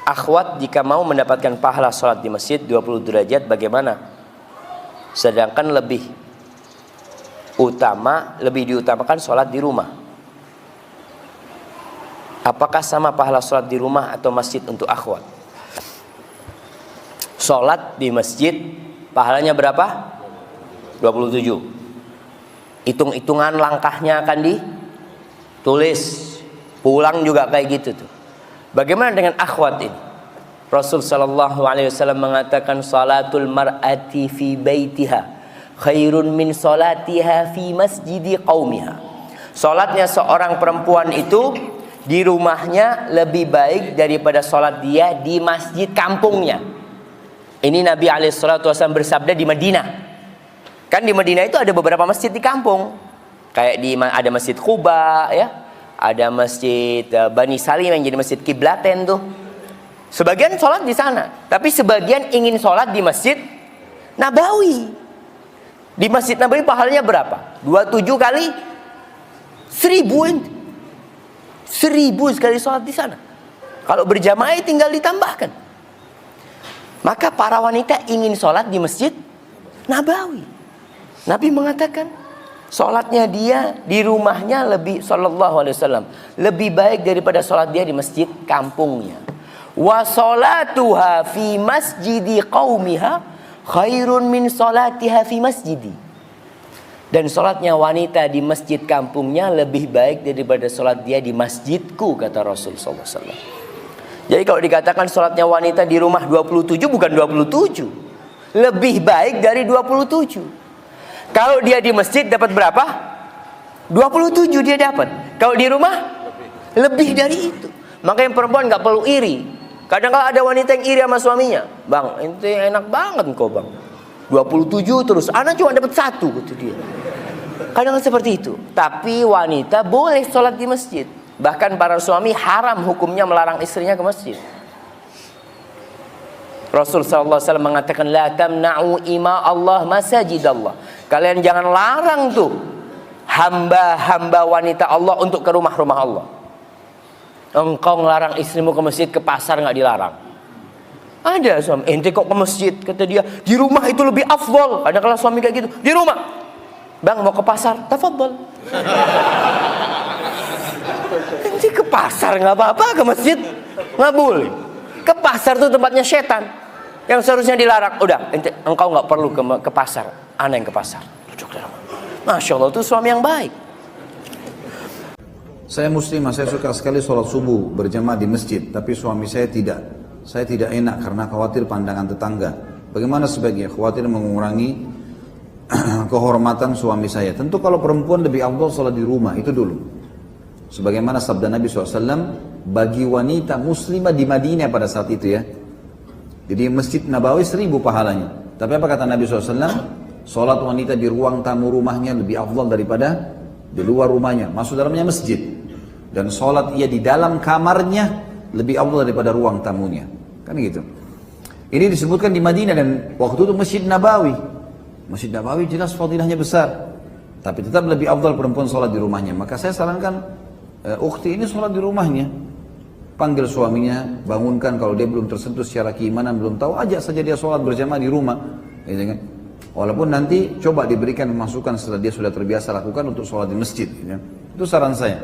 akhwat jika mau mendapatkan pahala sholat di masjid 20 derajat bagaimana? Sedangkan lebih diutamakan sholat di rumah. Apakah sama pahala sholat di rumah atau masjid untuk akhwat? Sholat di masjid pahalanya berapa? 27. Hitung-hitungan langkahnya akan ditulis. Pulang juga kayak gitu tuh. Bagaimana dengan akhwat ini? Rasul sallallahu alaihi wasallam mengatakan salatul mar'ati fi baitiha khairun min salatiha fi masjidi qaumiha. Salatnya seorang perempuan itu di rumahnya lebih baik daripada salat dia di masjid kampungnya. Ini Nabi alaihi salatu wasallam bersabda di Madinah. Kan di Madinah itu ada beberapa masjid di kampung. Kayak ada Masjid Quba ya. Ada Masjid Bani Salim yang jadi masjid kiblaten tuh. Sebagian sholat di sana, tapi sebagian ingin sholat di Masjid Nabawi. Di Masjid Nabawi pahalanya berapa? 27 kali 1000. 1000 sekali sholat di sana. Kalau berjamaah tinggal ditambahkan. Maka para wanita ingin sholat di Masjid Nabawi. Nabi mengatakan sholatnya dia di rumahnya sallallahu alaihi wasallam lebih baik daripada sholat dia di masjid kampungnya. Wa sholatuha fi masjidi qaumiha khairun min sholatiha fi masjidi. Dan sholatnya wanita di masjid kampungnya lebih baik daripada sholat dia di masjidku, kata Rasul sallallahu alaihi wasallam. Jadi kalau dikatakan sholatnya wanita di rumah 27 bukan 27, lebih baik dari 27. Kalau dia di masjid dapat berapa? 27 dia dapat. Kalau di rumah lebih dari itu. Makanya perempuan nggak perlu iri. Kadang kalau ada wanita yang iri sama suaminya, bang, ente enak banget kok bang. 27 terus, anak cuma dapat 1 gitu dia. Kadang seperti itu. Tapi wanita boleh sholat di masjid. Bahkan para suami haram hukumnya melarang istrinya ke masjid. Rasul sallallahu alaihi wasallam mengatakan la tamna'u ima Allah masajidallah. Kalian jangan larang tuh hamba-hamba wanita Allah untuk ke rumah-rumah Allah. Engkau ngelarang istrimu ke masjid, ke pasar nggak dilarang. Ada suami, ente kok ke masjid, kata dia, di rumah itu lebih afdol. Ada kalau suami kayak gitu, di rumah. Bang mau ke pasar, tafadhol. Ente ke pasar nggak apa-apa, ke masjid nggak boleh. Ke pasar tuh tempatnya setan. Yang seharusnya dilarang, udah, engkau nggak perlu ke pasar, ana yang ke pasar. Masya Allah, itu suami yang baik. Saya muslimah, saya suka sekali sholat subuh berjamaah di masjid, tapi suami saya tidak. Saya tidak enak karena khawatir pandangan tetangga. Bagaimana sebaiknya? Khawatir mengurangi kehormatan suami saya. Tentu kalau perempuan lebih afdal sholat di rumah, itu dulu. Sebagaimana sabda Nabi SAW, bagi wanita muslimah di Madinah pada saat itu ya. Jadi Masjid Nabawi 1000 pahalanya. Tapi apa kata Nabi SAW? Sholat wanita di ruang tamu rumahnya lebih afdal daripada di luar rumahnya. Masuk dalamnya masjid. Dan sholat ia di dalam kamarnya lebih afdal daripada ruang tamunya. Kan gitu. Ini disebutkan di Madinah dan waktu itu Masjid Nabawi. Masjid Nabawi jelas fadilahnya besar. Tapi tetap lebih afdal perempuan sholat di rumahnya. Maka saya sarankan ukhti ini sholat di rumahnya. Panggil suaminya, bangunkan kalau dia belum tersentuh secara keimanan, belum tahu, ajak saja dia sholat berjamaah di rumah, gitu kan? Walaupun nanti coba diberikan masukan setelah dia sudah terbiasa lakukan untuk sholat di masjid, gitu. Itu saran saya.